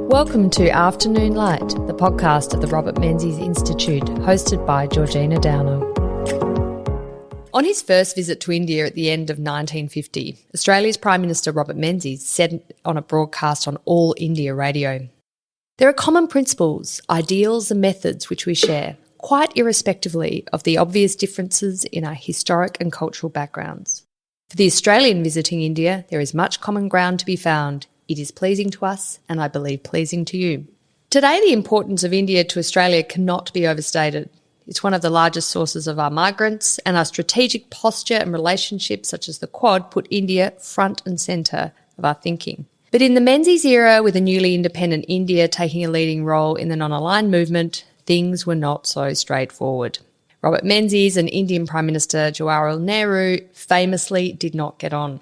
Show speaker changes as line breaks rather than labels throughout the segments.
Welcome to Afternoon Light, the podcast of the Robert Menzies Institute, hosted by Georgina Downer. On his first visit to India at the end of 1950, Australia's Prime Minister Robert Menzies said on a broadcast on All India Radio, "There are common principles, ideals and methods which we share, quite irrespectively of the obvious differences in our historic and cultural backgrounds. For the Australian visiting India, there is much common ground to be found. It is pleasing to us and I believe pleasing to you." Today, the importance of India to Australia cannot be overstated. It's one of the largest sources of our migrants, and our strategic posture and relationships such as the Quad put India front and centre of our thinking. But in the Menzies era, with a newly independent India taking a leading role in the non-aligned movement, things were not so straightforward. Robert Menzies and Indian Prime Minister Jawaharlal Nehru famously did not get on.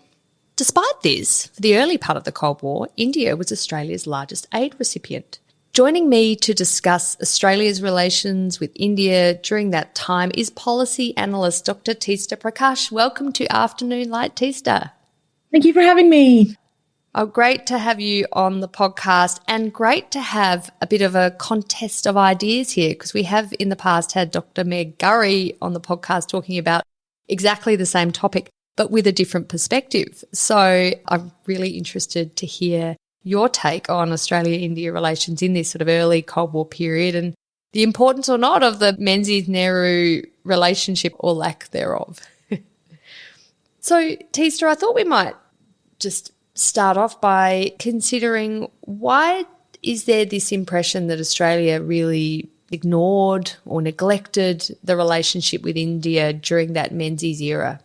Despite this, for the early part of the Cold War, India was Australia's largest aid recipient. Joining me to discuss Australia's relations with India during that time is policy analyst Dr. Teesta Prakash. Welcome to Afternoon Light, Teesta.
Thank you for having me.
Oh, great to have you on the podcast, and great to have a bit of a contest of ideas here, because we have in the past had Dr. Meg Gurry on the podcast talking about exactly the same topic, but with a different perspective. So I'm really interested to hear your take on Australia-India relations in this sort of early Cold War period, and the importance or not of the Menzies-Nehru relationship or lack thereof. So, Teesta, I thought we might just start off by considering, why is there this impression that Australia really ignored or neglected the relationship with India during that Menzies era?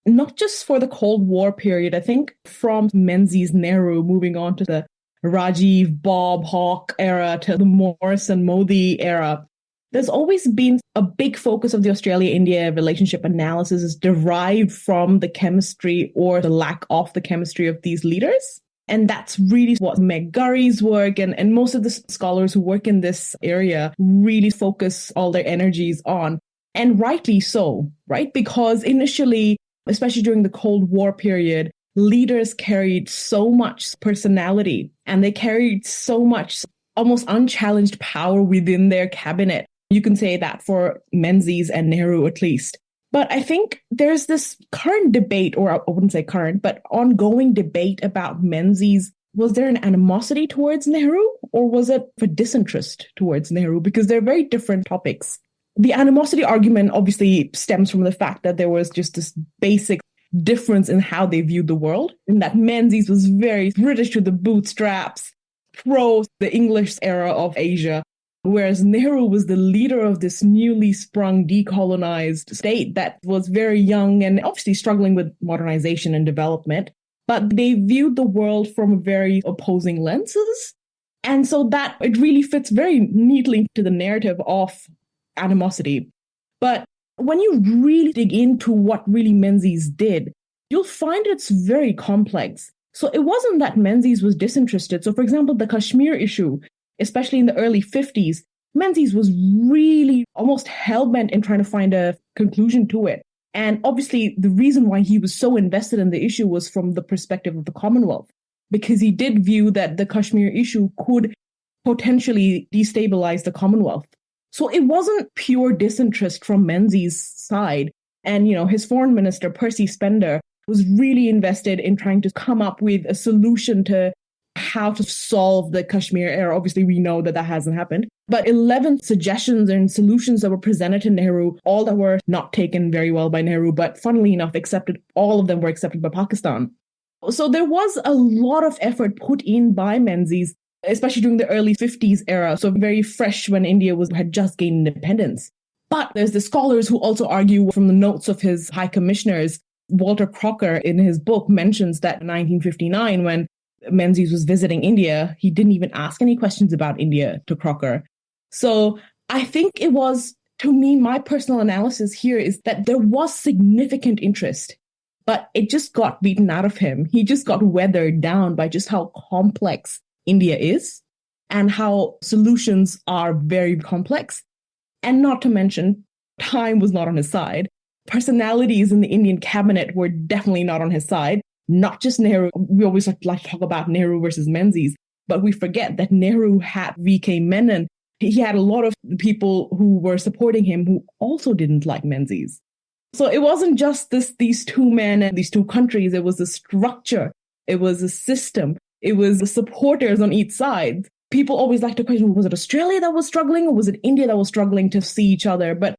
Not just for the Cold War period, I think from Menzies-Nehru moving on to the Rajiv, Bob, Hawke era to the Morrison-Modi era, there's always been a big focus of the Australia-India relationship analysis is derived from the chemistry or the lack of the chemistry of these leaders. And that's really what Meg Gurry's work and most of the scholars who work in this area really focus all their energies on. And rightly so, right? Because initially, especially during the Cold War period, leaders carried so much personality and they carried so much almost unchallenged power within their cabinet. You can say that for Menzies and Nehru at least. But I think there's this current debate, or I wouldn't say current, but ongoing debate about Menzies. Was there an animosity towards Nehru, or was it for disinterest towards Nehru? Because they're very different topics. The animosity argument obviously stems from the fact that there was just this basic difference in how they viewed the world, and that Menzies was very British to the bootstraps, pro the English era of Asia, whereas Nehru was the leader of this newly sprung decolonized state that was very young and obviously struggling with modernization and development. But they viewed the world from very opposing lenses. And so that it really fits very neatly to the narrative of animosity. But when you really dig into what really Menzies did, you'll find it's very complex. So it wasn't that Menzies was disinterested. So for example, the Kashmir issue, especially in the early 50s, Menzies was really almost hell-bent in trying to find a conclusion to it. And obviously the reason why he was so invested in the issue was from the perspective of the Commonwealth, because he did view that the Kashmir issue could potentially destabilize the Commonwealth. So it wasn't pure disinterest from Menzies' side. And, his foreign minister, Percy Spender, was really invested in trying to come up with a solution to how to solve the Kashmir era. Obviously, we know that hasn't happened. But 11 suggestions and solutions that were presented to Nehru, all that were not taken very well by Nehru, but funnily enough, all of them were accepted by Pakistan. So there was a lot of effort put in by Menzies, especially during the early 50s era, so very fresh when India had just gained independence. But there's the scholars who also argue from the notes of his high commissioners. Walter Crocker, in his book, mentions that in 1959, when Menzies was visiting India, he didn't even ask any questions about India to Crocker. So I think it was, to me, my personal analysis here is that there was significant interest, but it just got beaten out of him. He just got weathered down by just how complex India is and how solutions are very complex. And not to mention, time was not on his side. Personalities in the Indian cabinet were definitely not on his side. Not just Nehru. We always like to talk about Nehru versus Menzies. But we forget that Nehru had VK Menon. He had a lot of people who were supporting him who also didn't like Menzies. So it wasn't just these two men and these two countries. It was a structure. It was a system. It was the supporters on each side. People always like to question, was it Australia that was struggling or was it India that was struggling to see each other? But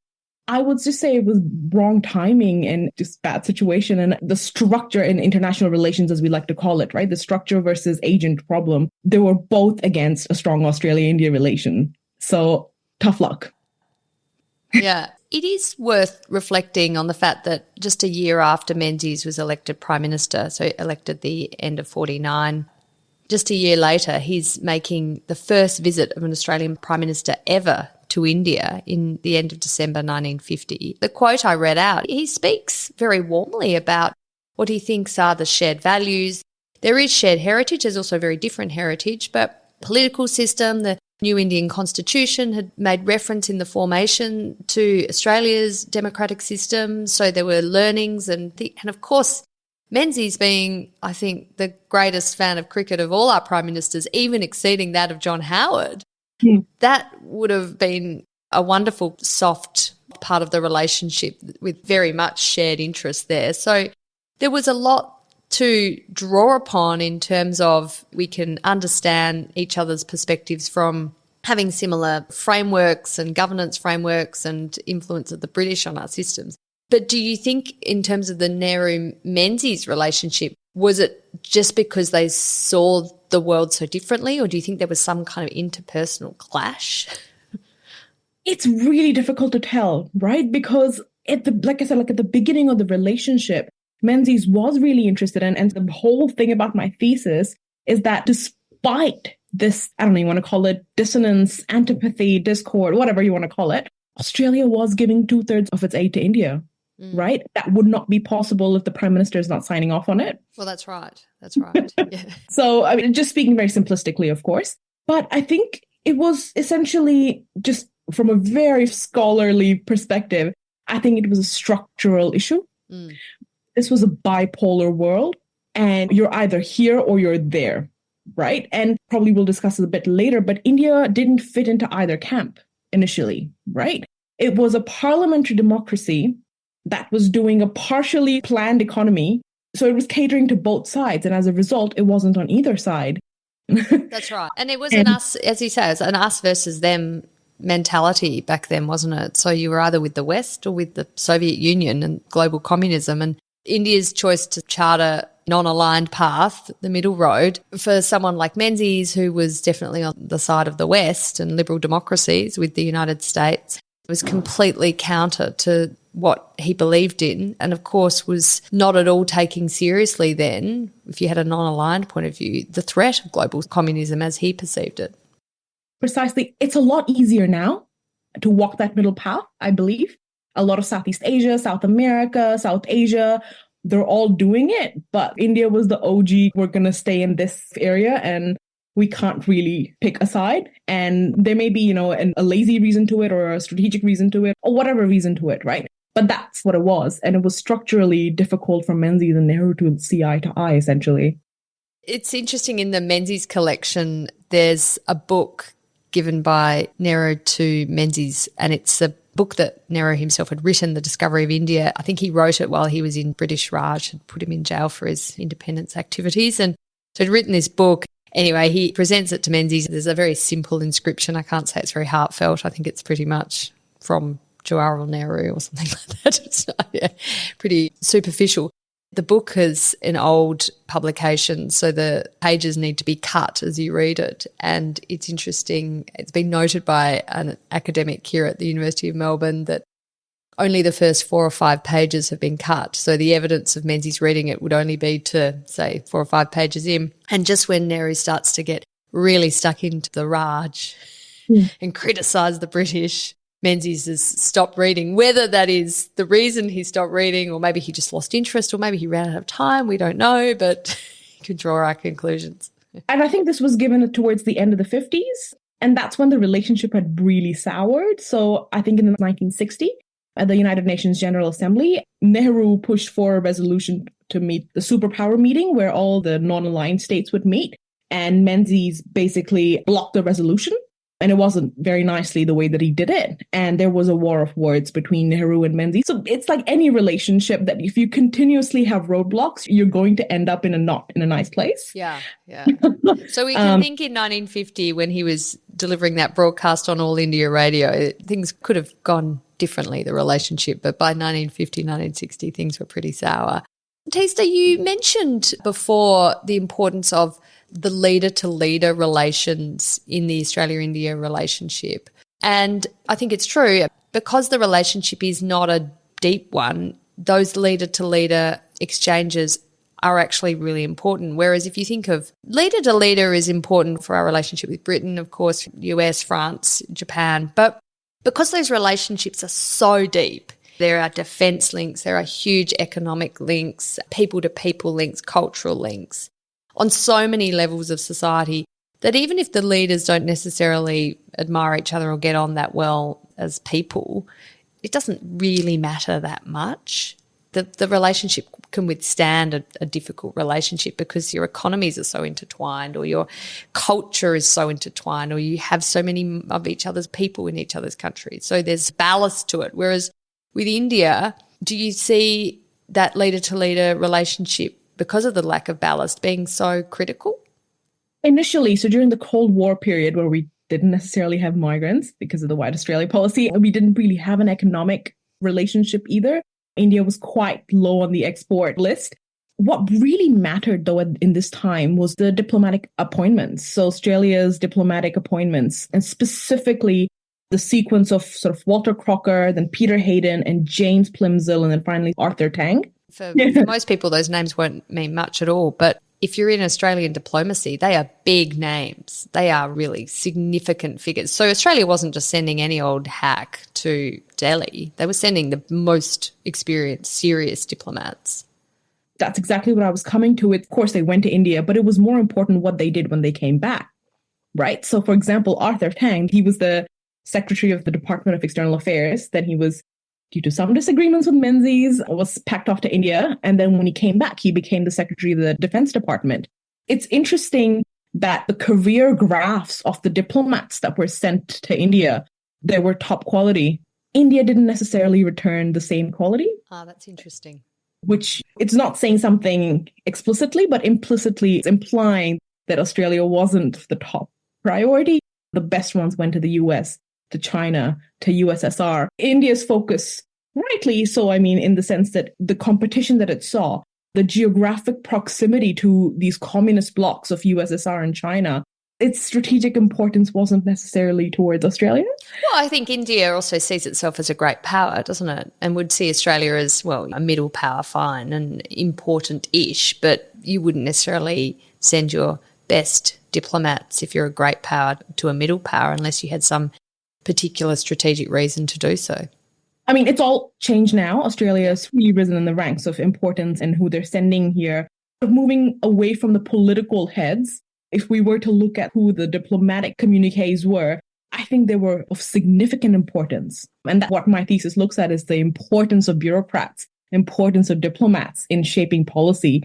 I would just say it was wrong timing and just bad situation. And the structure in international relations, as we like to call it, right? The structure versus agent problem. They were both against a strong Australia-India relation. So tough luck.
Yeah. It is worth reflecting on the fact that just a year after Menzies was elected Prime Minister, so elected the end of 49, just a year later, he's making the first visit of an Australian Prime Minister ever to India in the end of December 1950. The quote I read out, he speaks very warmly about what he thinks are the shared values. There is shared heritage, there's also very different heritage, but political system, the new Indian constitution had made reference in the formation to Australia's democratic system, so there were learnings and of course Menzies being, I think, the greatest fan of cricket of all our prime ministers, even exceeding that of John Howard, that would have been a wonderful soft part of the relationship with very much shared interest there. So there was a lot to draw upon in terms of we can understand each other's perspectives from having similar frameworks and governance frameworks and influence of the British on our systems. But do you think in terms of the Nehru-Menzies relationship, was it just because they saw the world so differently, or do you think there was some kind of interpersonal clash?
It's really difficult to tell, right? Because like I said, at the beginning of the relationship, Menzies was really interested in, and the whole thing about my thesis is that despite this, I don't know, you want to call it dissonance, antipathy, discord, whatever you want to call it, Australia was giving 2/3 of its aid to India, right? That would not be possible if the Prime Minister is not signing off on it.
Well, that's right. That's right. Yeah.
So, I mean, just speaking very simplistically, of course, but I think it was essentially just from a very scholarly perspective, I think it was a structural issue. This was a bipolar world, and you're either here or you're there, right? And probably we'll discuss it a bit later, but India didn't fit into either camp initially, right? It was a parliamentary democracy that was doing a partially planned economy. So it was catering to both sides. And as a result, it wasn't on either side.
That's right. And it was an us, as you say, it was an us versus them mentality back then, wasn't it? So you were either with the West or with the Soviet Union and global communism. And India's choice to chart a non-aligned path, the middle road, for someone like Menzies, who was definitely on the side of the West and liberal democracies with the United States, was completely counter to what he believed in, and of course was not at all taking seriously then, if you had a non-aligned point of view, the threat of global communism as he perceived it.
Precisely. It's a lot easier now to walk that middle path, I believe. A lot of Southeast Asia, South America, South Asia, they're all doing it. But India was the OG, we're going to stay in this area and we can't really pick a side. And there may be, a lazy reason to it or a strategic reason to it or whatever reason to it, right? But that's what it was. And it was structurally difficult for Menzies and Nehru to see eye to eye, essentially.
It's interesting, in the Menzies collection, there's a book given by Nehru to Menzies, and it's a book that Nehru himself had written, The Discovery of India. I think he wrote it while he was in British Raj, had put him in jail for his independence activities. And so he'd written this book. Anyway, he presents it to Menzies. There's a very simple inscription. I can't say it's very heartfelt. I think it's pretty much from Jawaharlal Nehru or something like that. It's not, pretty superficial. The book is an old publication, so the pages need to be cut as you read it. And it's interesting, it's been noted by an academic here at the University of Melbourne that only the first 4 or 5 pages have been cut. So the evidence of Menzies reading it would only be to, say, 4 or 5 pages in. And just when Nehru starts to get really stuck into the Raj and criticise the British, Menzies has stopped reading. Whether that is the reason he stopped reading, or maybe he just lost interest, or maybe he ran out of time, we don't know, but you can draw our conclusions.
And I think this was given towards the end of the 50s, and that's when the relationship had really soured. So I think in 1960, at the United Nations General Assembly, Nehru pushed for a resolution to meet the superpower meeting where all the non-aligned states would meet. And Menzies basically blocked the resolution. And it wasn't very nicely the way that he did it. And there was a war of words between Nehru and Menzies. So it's like any relationship that if you continuously have roadblocks, you're going to end up in a nice place.
Yeah, yeah. So we can think in 1950 when he was delivering that broadcast on All India Radio, things could have gone differently, the relationship. But by 1950, 1960, things were pretty sour. Teesta, you mentioned before the importance of the leader-to-leader relations in the Australia-India relationship. And I think it's true. Because the relationship is not a deep one, those leader-to-leader exchanges are actually really important. Whereas if you think of leader-to-leader is important for our relationship with Britain, of course, US, France, Japan. But because those relationships are so deep, there are defence links, there are huge economic links, people-to-people links, cultural links, on so many levels of society that even if the leaders don't necessarily admire each other or get on that well as people, it doesn't really matter that much. The relationship can withstand a difficult relationship because your economies are so intertwined or your culture is so intertwined or you have so many of each other's people in each other's countries. So there's ballast to it. Whereas with India, do you see that leader-to-leader relationship because of the lack of ballast being so critical?
Initially, so during the Cold War period where we didn't necessarily have migrants because of the White Australia policy, we didn't really have an economic relationship either. India was quite low on the export list. What really mattered, though, in this time was the diplomatic appointments. So Australia's diplomatic appointments, and specifically the sequence of sort of Walter Crocker, then Peter Hayden and James Plimsoll, and then finally Arthur Tang.
For most people, those names won't mean much at all. But if you're in Australian diplomacy, they are big names. They are really significant figures. So Australia wasn't just sending any old hack to Delhi. They were sending the most experienced, serious diplomats.
That's exactly what I was coming to. Of course, they went to India, but it was more important what they did when they came back, right? So, for example, Arthur Tang, he was the Secretary of the Department of External Affairs. Then he was, due to some disagreements with Menzies, was packed off to India. And then when he came back, he became the Secretary of the Defense Department. It's interesting that the career graphs of the diplomats that were sent to India, they were top quality. India didn't necessarily return the same quality.
Ah, that's interesting.
Which it's not saying something explicitly, but implicitly it's implying that Australia wasn't the top priority. The best ones went to the US, to China, to USSR. India's focus, rightly so, I mean, in the sense that the competition that it saw, the geographic proximity to these communist blocs of USSR and China, its strategic importance wasn't necessarily towards Australia.
Well, I think India also sees itself as a great power, doesn't it? And would see Australia as, well, a middle power, fine, and important-ish, but you wouldn't necessarily send your best diplomats if you're a great power to a middle power unless you had some particular strategic reason to do so.
I mean, it's all changed now. Australia's really risen in the ranks of importance and who they're sending here. Moving away from the political heads, if we were to look at who the diplomatic communiques were, I think they were of significant importance. And that's what my thesis looks at is the importance of bureaucrats, importance of diplomats in shaping policy.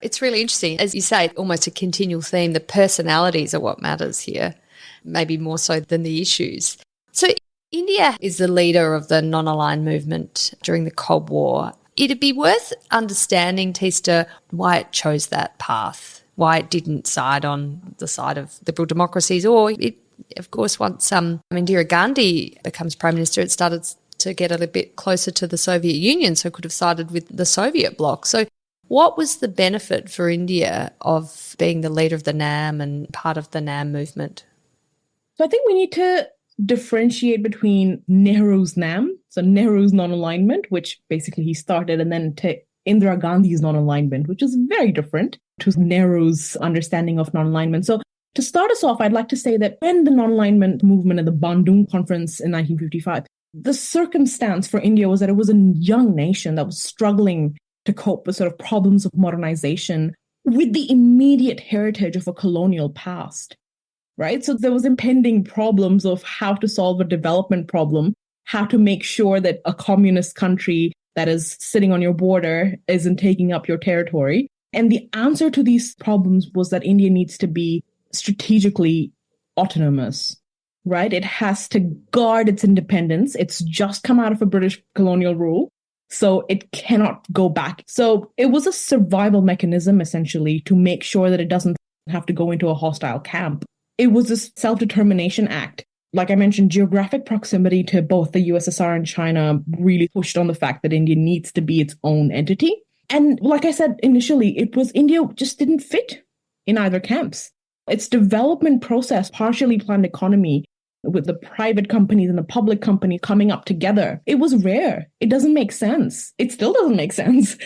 It's really interesting. As you say, almost a continual theme, the personalities are what matters here, maybe more so than the issues. So India is the leader of the non-aligned movement during the Cold War. It'd be worth understanding, Teesta, why it chose that path, why it didn't side on the side of liberal democracies, or it, of course, once Indira Gandhi becomes Prime Minister, it started to get a little bit closer to the Soviet Union, so it could have sided with the Soviet bloc. So what was the benefit for India of being the leader of the NAM and part of the NAM movement?
So I think we need to differentiate between Nehru's NAM, so Nehru's non-alignment, which basically he started, and then to Indira Gandhi's non-alignment, which is very different to Nehru's understanding of non-alignment. So to start us off, I'd like to say that when the non-alignment movement at the Bandung Conference in 1955, the circumstance for India was that it was a young nation that was struggling to cope with sort of problems of modernization with the immediate heritage of a colonial past, right? So there was impending problems of how to solve a development problem, how to make sure that a communist country that is sitting on your border isn't taking up your territory. And the answer to these problems was that India needs to be strategically autonomous, right? It has to guard its independence. It's just come out of a British colonial rule, so it cannot go back. So it was a survival mechanism, essentially, to make sure that it doesn't have to go into a hostile camp. It was a self-determination act. Like I mentioned, geographic proximity to both the USSR and China really pushed on the fact that India needs to be its own entity. And like I said initially, it was India just didn't fit in either camps. Its development process, partially planned economy with the private companies and the public company coming up together, it was rare. It doesn't make sense. It still doesn't make sense.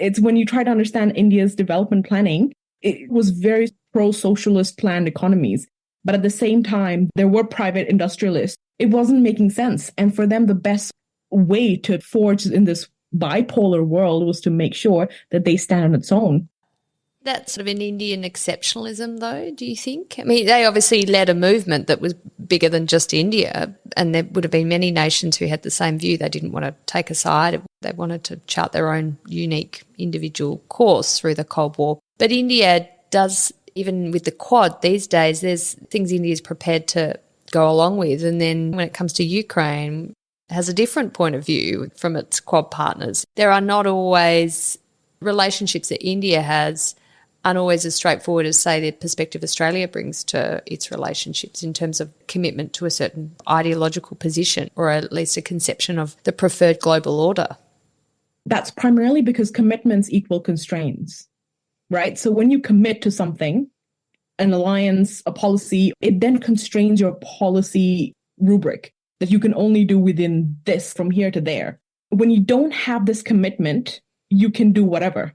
It's when you try to understand India's development planning, it was very pro-socialist planned economies. But at the same time, there were private industrialists. It wasn't making sense. And for them, the best way to forge in this bipolar world was to make sure that they stand on its own.
That's sort of an Indian exceptionalism, though, do you think? I mean, they obviously led a movement that was bigger than just India, and there would have been many nations who had the same view. They didn't want to take a side. They wanted to chart their own unique individual course through the Cold War. But India does, even with the Quad these days, there's things India is prepared to go along with. And then when it comes to Ukraine, has a different point of view from its Quad partners. There are not always relationships that India has aren't always as straightforward as, say, the perspective Australia brings to its relationships in terms of commitment to a certain ideological position or at least a conception of the preferred global order.
That's primarily because commitments equal constraints, right? So when you commit to something, an alliance, a policy, it then constrains your policy rubric that you can only do within this from here to there. When you don't have this commitment, you can do whatever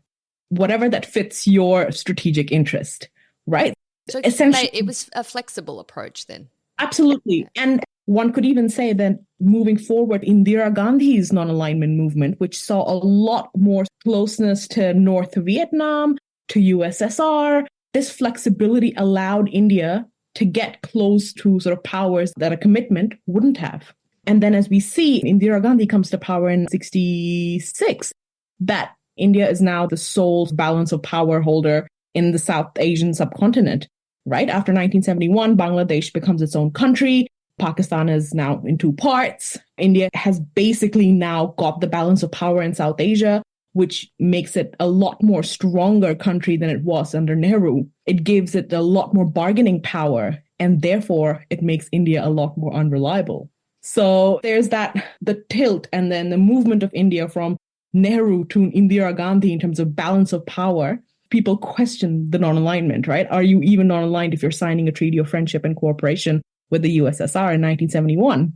that fits your strategic interest, right?
So essentially, it was a flexible approach then.
Absolutely. And one could even say that moving forward, Indira Gandhi's non-alignment movement, which saw a lot more closeness to North Vietnam, to USSR, this flexibility allowed India to get close to sort of powers that a commitment wouldn't have. And then as we see, Indira Gandhi comes to power in 1966, that India is now the sole balance of power holder in the South Asian subcontinent, right? After 1971, Bangladesh becomes its own country. Pakistan is now in two parts. India has basically now got the balance of power in South Asia, which makes it a lot more stronger country than it was under Nehru. It gives it a lot more bargaining power, and therefore it makes India a lot more unreliable. So there's the tilt and then the movement of India from Nehru to Indira Gandhi in terms of balance of power. People question the non-alignment, right? Are you even non-aligned if you're signing a treaty of friendship and cooperation with the USSR in 1971?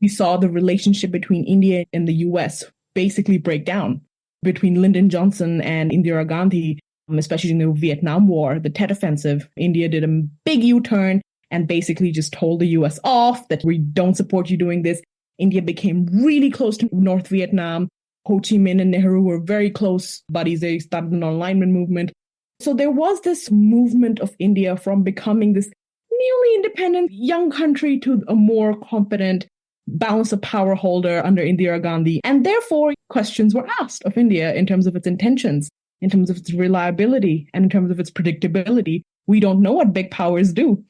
We saw the relationship between India and the US basically break down. Between Lyndon Johnson and Indira Gandhi, especially in the Vietnam War, the Tet Offensive, India did a big U-turn and basically just told the US off that we don't support you doing this. India became really close to North Vietnam. Ho Chi Minh and Nehru were very close buddies. They started the non-alignment movement. So there was this movement of India from becoming this newly independent young country to a more competent balance of power holder under Indira Gandhi. And therefore, questions were asked of India in terms of its intentions, in terms of its reliability, and in terms of its predictability. We don't know what big powers do.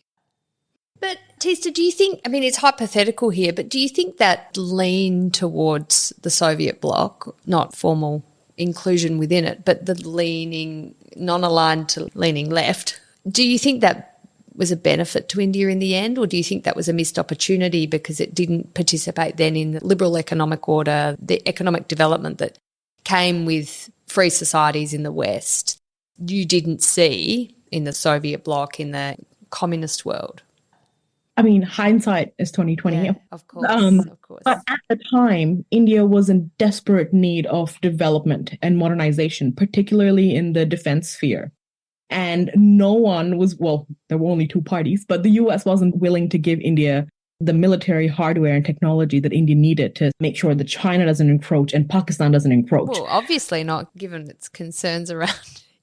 But Teesta, do you think, I mean, it's hypothetical here, but do you think that lean towards the Soviet bloc, not formal inclusion within it, but the leaning, non-aligned to leaning left, do you think that was a benefit to India in the end, or do you think that was a missed opportunity because it didn't participate then in the liberal economic order, the economic development that came with free societies in the West, you didn't see in the Soviet bloc, in the communist world?
I mean, hindsight is 2020.
Yeah, of course, of course.
But at the time, India was in desperate need of development and modernization, particularly in the defense sphere. And no one was, well, there were only two parties, but the US wasn't willing to give India the military hardware and technology that India needed to make sure that China doesn't encroach and Pakistan doesn't encroach.
Well, obviously not, given its concerns around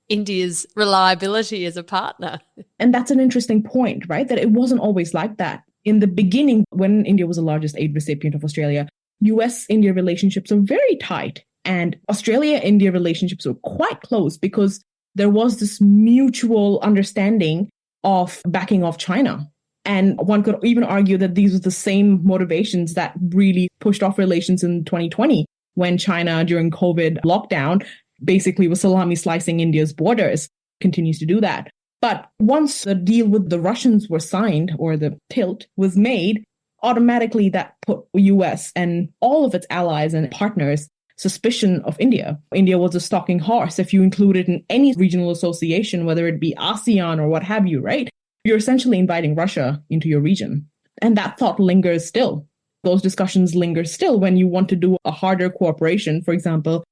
India's reliability as a partner.
And that's an interesting point, right? That it wasn't always like that. In the beginning, when India was the largest aid recipient of Australia, US-India relationships are very tight. And Australia-India relationships were quite close because there was this mutual understanding of backing off China. And one could even argue that these were the same motivations that really pushed off relations in 2020 when China, during COVID lockdown, basically was salami slicing India's borders, continues to do that. But once the deal with the Russians were signed, or the tilt was made, automatically that put US and all of its allies and partners suspicion of India. India was a stalking horse. If you include it in any regional association, whether it be ASEAN or what have you, right? You're essentially inviting Russia into your region. And that thought lingers still. Those discussions linger still when you want to do a harder cooperation. For example,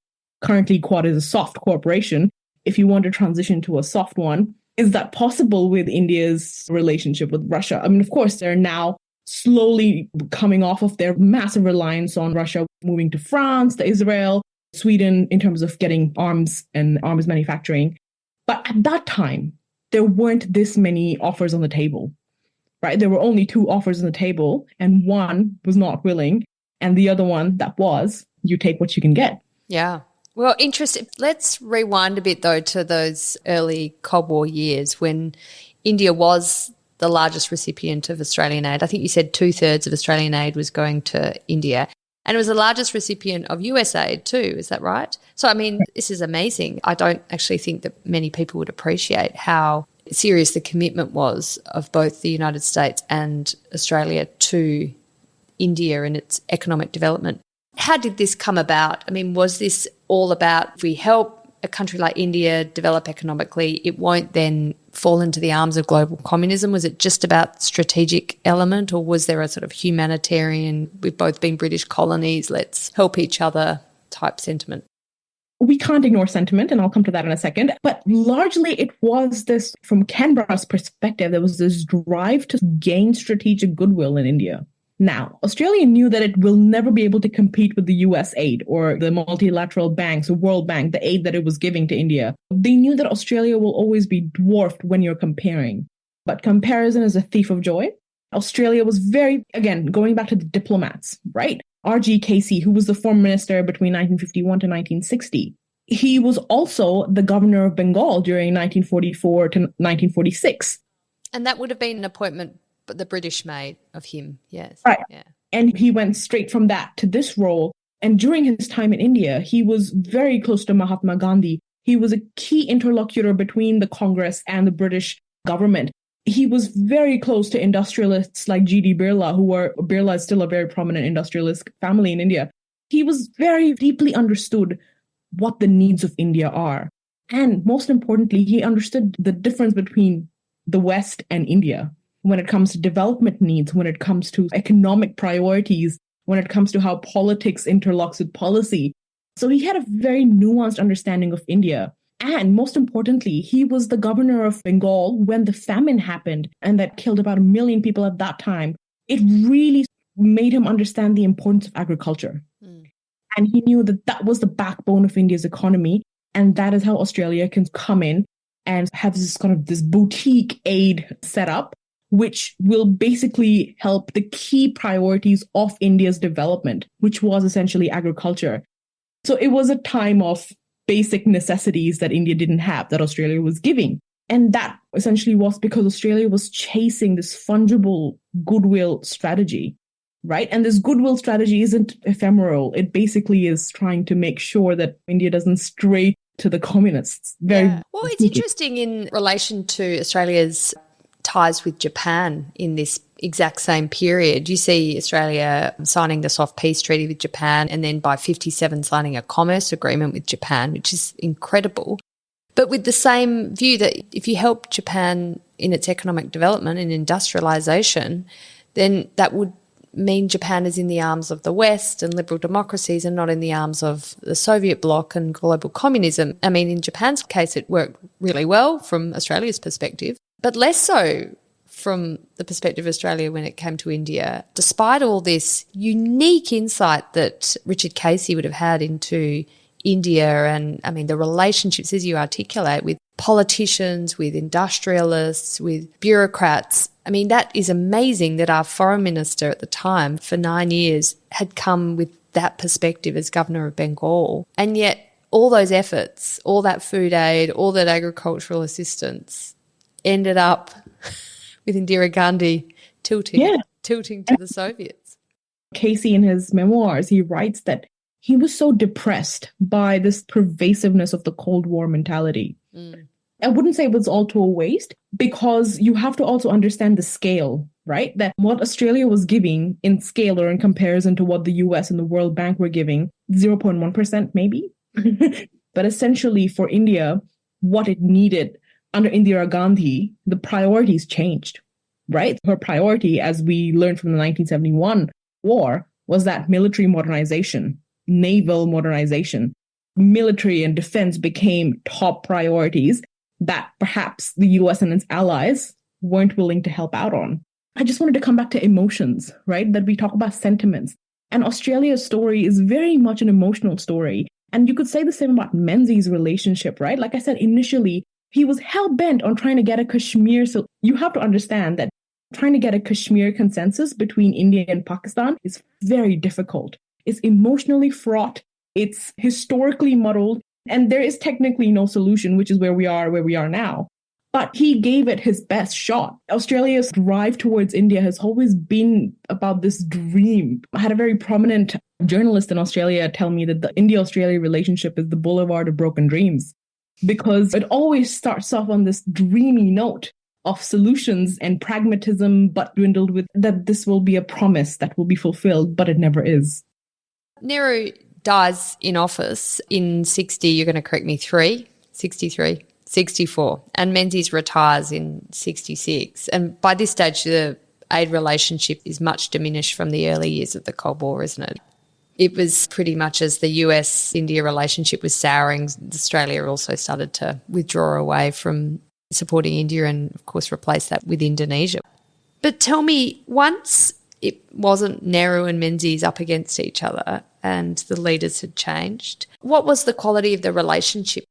currently Quad is a soft cooperation. If you want to transition to a soft one, is that possible with India's relationship with Russia? I mean, of course, they're now slowly coming off of their massive reliance on Russia, moving to France, to Israel, Sweden, in terms of getting arms and arms manufacturing. But at that time, there weren't this many offers on the table, right? There were only 2 offers on the table, and one was not willing, and the other one that was, you take what you can get.
Yeah. Well, interesting. Let's rewind a bit, though, to those early Cold War years when India was the largest recipient of Australian aid. I think you said 2/3 of Australian aid was going to India. And it was the largest recipient of US aid too, is that right? So, I mean, this is amazing. I don't actually think that many people would appreciate how serious the commitment was of both the United States and Australia to India and its economic development. How did this come about? I mean, was this all about if we help a country like India develop economically, it won't then fall into the arms of global communism? Was it just about strategic element, or was there a sort of humanitarian, we've both been British colonies, let's help each other type sentiment?
We can't ignore sentiment, and I'll come to that in a second. But largely it was this, from Canberra's perspective, there was this drive to gain strategic goodwill in India. Now, Australia knew that it will never be able to compete with the US aid or the multilateral banks or World Bank, the aid that it was giving to India. They knew that Australia will always be dwarfed when you're comparing. But comparison is a thief of joy. Australia was very, again, going back to the diplomats, right? R.G. Casey, who was the foreign minister between 1951 to 1960. He was also the governor of Bengal during 1944 to 1946.
And that would have been an appointment but the British made of him, yes.
Right.
Yeah.
And he went straight from that to this role. And during his time in India, he was very close to Mahatma Gandhi. He was a key interlocutor between the Congress and the British government. He was very close to industrialists like G.D. Birla, Birla is still a very prominent industrialist family in India. He was very deeply understood what the needs of India are. And most importantly, he understood the difference between the West and India when it comes to development needs, when it comes to economic priorities, when it comes to how politics interlocks with policy. So he had a very nuanced understanding of India. And most importantly, he was the governor of Bengal when the famine happened and that killed about 1 million people at that time. It really made him understand the importance of agriculture. And he knew that that was the backbone of India's economy. And that is how Australia can come in and have this kind of this boutique aid set up, which will basically help the key priorities of India's development, which was essentially agriculture. So it was a time of basic necessities that India didn't have, that Australia was giving. And that essentially was because Australia was chasing this fungible goodwill strategy, right? And this goodwill strategy isn't ephemeral. It basically is trying to make sure that India doesn't stray to the communists.
Well, it's interesting in relation to Australia's ties with Japan in this exact same period. You see Australia signing the soft peace treaty with Japan and then by 57 signing a commerce agreement with Japan, which is incredible. But with the same view that if you help Japan in its economic development and industrialization, then that would mean Japan is in the arms of the West and liberal democracies and not in the arms of the Soviet bloc and global communism. I mean, in Japan's case, it worked really well from Australia's perspective, but less so from the perspective of Australia when it came to India, despite all this unique insight that Richard Casey would have had into India and, I mean, the relationships, as you articulate, with politicians, with industrialists, with bureaucrats. I mean, that is amazing that our foreign minister at the time for 9 years had come with that perspective as governor of Bengal. And yet all those efforts, all that food aid, all that agricultural assistance ended up with Indira Gandhi tilting to the Soviets.
Casey, in his memoirs, he writes that he was so depressed by this pervasiveness of the Cold War mentality. I wouldn't say it was all to a waste, because you have to also understand the scale, right? That what Australia was giving in scale or in comparison to what the US and the World Bank were giving, 0.1% maybe. But essentially for India, what it needed under Indira Gandhi, the priorities changed, right? Her priority, as we learned from the 1971 war, was that military modernization, naval modernization. Military and defense became top priorities that perhaps the US and its allies weren't willing to help out on. I just wanted to come back to emotions, right? That we talk about sentiments. And Australia's story is very much an emotional story. And you could say the same about Menzies' relationship, right? Like I said, initially, he was hell-bent on trying to get a Kashmir. So you have to understand that trying to get a Kashmir consensus between India and Pakistan is very difficult. It's emotionally fraught. It's historically muddled. And there is technically no solution, which is where we are now. But he gave it his best shot. Australia's drive towards India has always been about this dream. I had a very prominent journalist in Australia tell me that the India-Australia relationship is the boulevard of broken dreams, because it always starts off on this dreamy note of solutions and pragmatism, but dwindled with that this will be a promise that will be fulfilled, but it never is.
Nehru dies in office in 60, you're going to correct me, 63, 64, and Menzies retires in 66. And by this stage, the aid relationship is much diminished from the early years of the Cold War, isn't it? It was pretty much as the US-India relationship was souring, Australia also started to withdraw away from supporting India and, of course, replace that with Indonesia. But tell me, once it wasn't Nehru and Menzies up against each other and the leaders had changed, what was the quality of the relationship?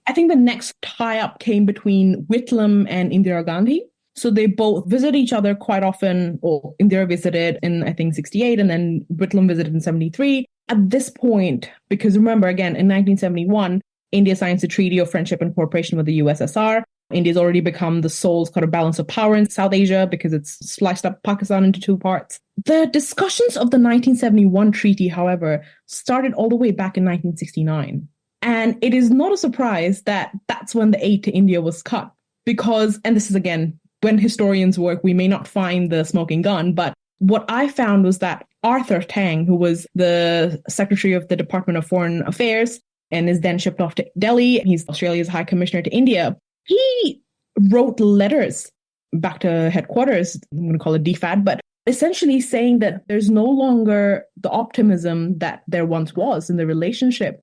I think the next tie-up came between Whitlam and Indira Gandhi. So they both visit each other quite often. Or Indira visited in, I think, 68, and then Whitlam visited in 73. At this point, because remember, again, in 1971, India signs a treaty of friendship and cooperation with the USSR. India's already become the sole kind of balance of power in South Asia because it's sliced up Pakistan into two parts. The discussions of the 1971 treaty, however, started all the way back in 1969. And it is not a surprise that that's when the aid to India was cut. Because, and this is again, when historians work, we may not find the smoking gun, but what I found was that Arthur Tang, who was the Secretary of the Department of Foreign Affairs and is then shipped off to Delhi, he's Australia's High Commissioner to India, he wrote letters back to headquarters, I'm going to call it DFAT, but essentially saying that there's no longer the optimism that there once was in the relationship.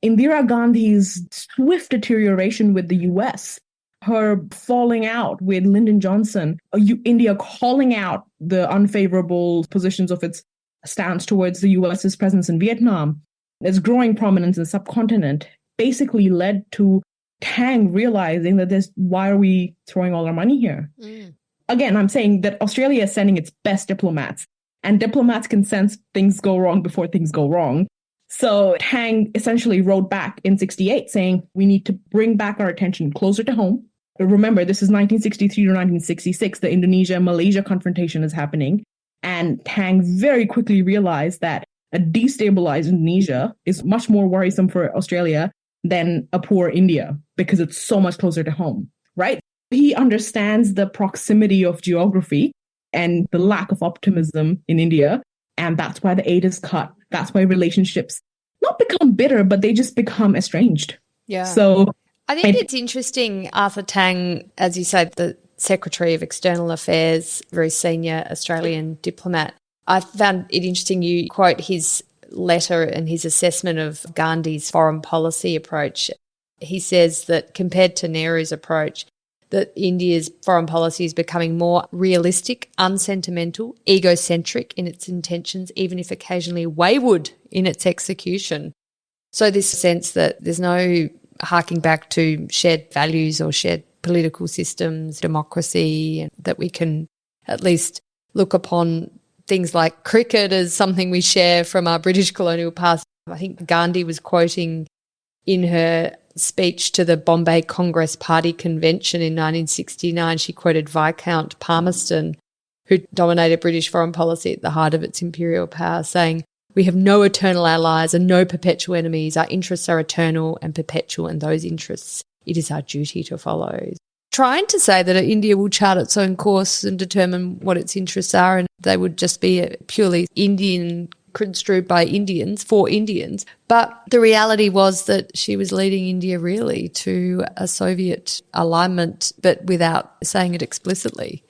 Indira Gandhi's swift deterioration with the US, her falling out with Lyndon Johnson, India calling out the unfavorable positions of its stance towards the US's presence in Vietnam, its growing prominence in the subcontinent, basically led to Tang realizing that why are we throwing all our money here? Again, I'm saying that Australia is sending its best diplomats, and diplomats can sense things go wrong before things go wrong. So Tang essentially wrote back in 68 saying, we need to bring back our attention closer to home. Remember, this is 1963 to 1966. The Indonesia-Malaysia confrontation is happening. And Tang very quickly realized that a destabilized Indonesia is much more worrisome for Australia than a poor India because it's so much closer to home, right? He understands the proximity of geography and the lack of optimism in India. And that's why the aid is cut. That's why relationships not become bitter, but they just become estranged.
Yeah.
So
I think it's interesting, Arthur Tang, as you say, the Secretary of External Affairs, very senior Australian diplomat. I found it interesting you quote his letter and his assessment of Gandhi's foreign policy approach. He says that compared to Nehru's approach, that India's foreign policy is becoming more realistic, unsentimental, egocentric in its intentions, even if occasionally wayward in its execution. So this sense that there's no harking back to shared values or shared political systems, democracy, and that we can at least look upon things like cricket as something we share from our British colonial past. I think Gandhi was quoting in her speech to the Bombay Congress Party Convention in 1969, she quoted Viscount Palmerston, who dominated British foreign policy at the height of its imperial power, saying, "We have no eternal allies and no perpetual enemies. Our interests are eternal and perpetual, and those interests it is our duty to follow." Trying to say that India will chart its own course and determine what its interests are, and they would just be purely Indian, construed by Indians, for Indians. But the reality was that she was leading India really to a Soviet alignment, but without saying it explicitly.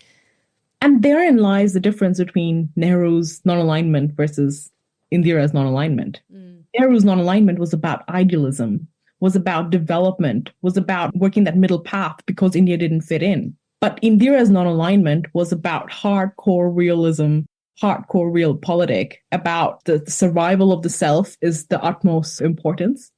And therein lies the difference between Nehru's non-alignment versus Indira's non-alignment. Nehru's non-alignment was about idealism, was about development, was about working that middle path because India didn't fit in. But Indira's non-alignment was about hardcore realism, hardcore realpolitik, about the survival of the self is the utmost importance.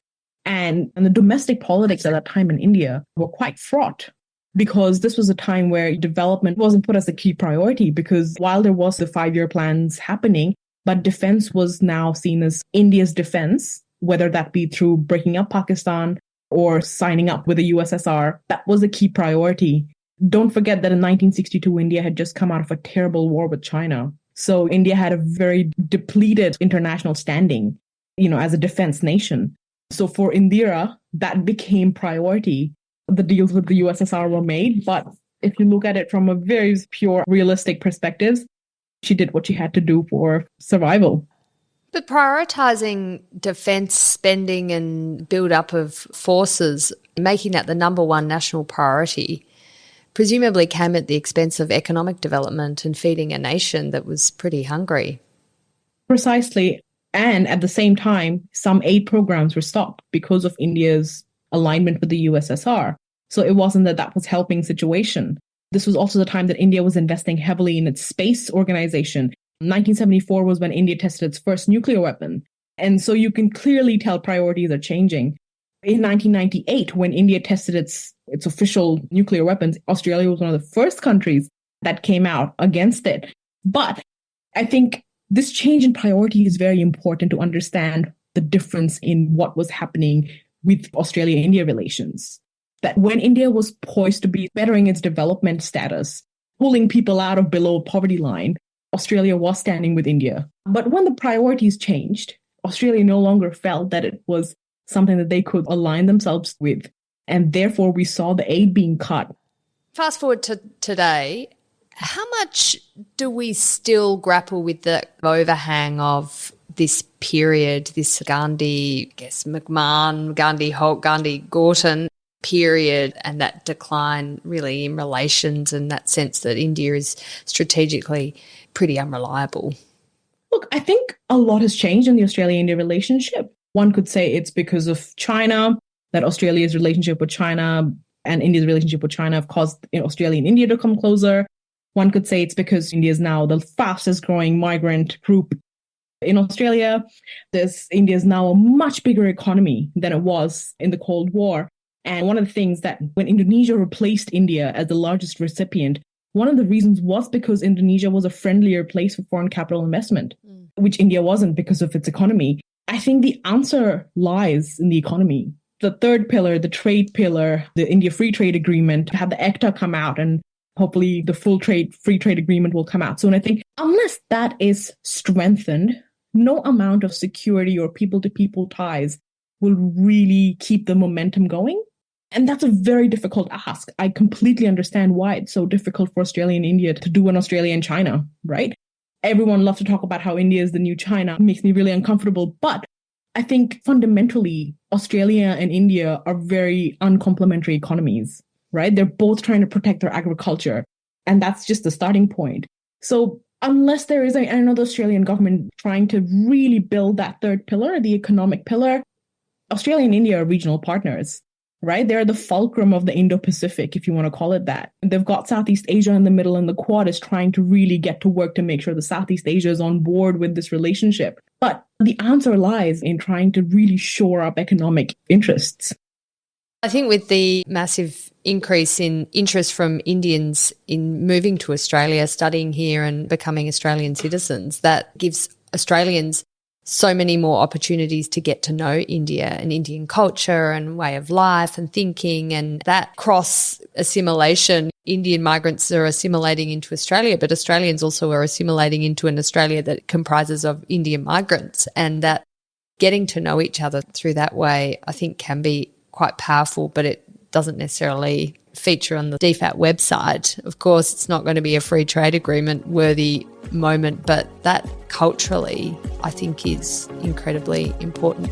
And the domestic politics at that time in India were quite fraught because this was a time where development wasn't put as a key priority, because while there was the 5-year plans happening, but defense was now seen as India's defense, whether that be through breaking up Pakistan or signing up with the USSR, that was a key priority. Don't forget that in 1962, India had just come out of a terrible war with China. So India had a very depleted international standing, as a defense nation. So for Indira, that became priority. The deals with the USSR were made, but if you look at it from a very pure, realistic perspective, she did what she had to do for survival.
But prioritising defence spending and build-up of forces, making that the number one national priority, presumably came at the expense of economic development and feeding a nation that was pretty hungry.
Precisely. And at the same time, some aid programs were stopped because of India's alignment with the USSR. So it wasn't that was helping situation. This was also the time that India was investing heavily in its space organization. 1974 was when India tested its first nuclear weapon. And so you can clearly tell priorities are changing. In 1998, when India tested its official nuclear weapons, Australia was one of the first countries that came out against it. But I think this change in priority is very important to understand the difference in what was happening with Australia-India relations. That when India was poised to be bettering its development status, pulling people out of below poverty line, Australia was standing with India. But when the priorities changed, Australia no longer felt that it was something that they could align themselves with. And therefore, we saw the aid being cut.
Fast forward to today, how much do we still grapple with the overhang of this period, this Gandhi, McMahon, Gandhi Holt, Gandhi Gorton period, and that decline really in relations and that sense that India is strategically pretty unreliable?
Look, I think a lot has changed in the Australia-India relationship. One could say it's because of China, that Australia's relationship with China and India's relationship with China have caused Australia and India to come closer. One could say it's because India is now the fastest growing migrant group in Australia. India is now a much bigger economy than it was in the Cold War. And one of the things that when Indonesia replaced India as the largest recipient, one of the reasons was because Indonesia was a friendlier place for foreign capital investment, which India wasn't because of its economy. I think the answer lies in the economy. The third pillar, the trade pillar, the India Free Trade Agreement, have the ECTA come out, and hopefully the free trade agreement will come out soon. I think unless that is strengthened, no amount of security or people-to-people ties will really keep the momentum going. And that's a very difficult ask. I completely understand why it's so difficult for Australia and India to do an Australia and China, right? Everyone loves to talk about how India is the new China. It makes me really uncomfortable. But I think fundamentally, Australia and India are very uncomplementary economies, right? They're both trying to protect their agriculture. And that's just the starting point. So unless there is, I know the Australian government trying to really build that third pillar, the economic pillar, Australia and India are regional partners, right? They're the fulcrum of the Indo-Pacific, if you want to call it that. They've got Southeast Asia in the middle, and the Quad is trying to really get to work to make sure the Southeast Asia is on board with this relationship. But the answer lies in trying to really shore up economic interests.
I think with the massive increase in interest from Indians in moving to Australia, studying here and becoming Australian citizens, that gives Australians so many more opportunities to get to know India and Indian culture and way of life and thinking, and that cross assimilation. Indian migrants are assimilating into Australia, but Australians also are assimilating into an Australia that comprises of Indian migrants, and that getting to know each other through that way, I think, can be quite powerful, but it doesn't necessarily feature on the DFAT website. Of course, it's not going to be a free trade agreement worthy moment, but that culturally, I think, is incredibly important.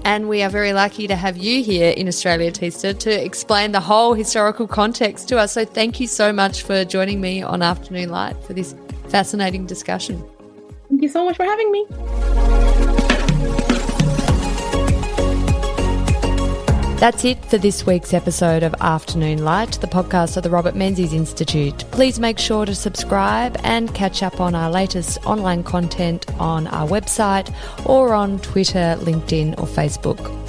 And we are very lucky to have you here in Australia, Teesta, to explain the whole historical context to us. So thank you so much for joining me on Afternoon Light for this fascinating discussion.
Thank you so much for having me.
That's it for this week's episode of Afternoon Light, the podcast of the Robert Menzies Institute. Please make sure to subscribe and catch up on our latest online content on our website or on Twitter, LinkedIn or Facebook.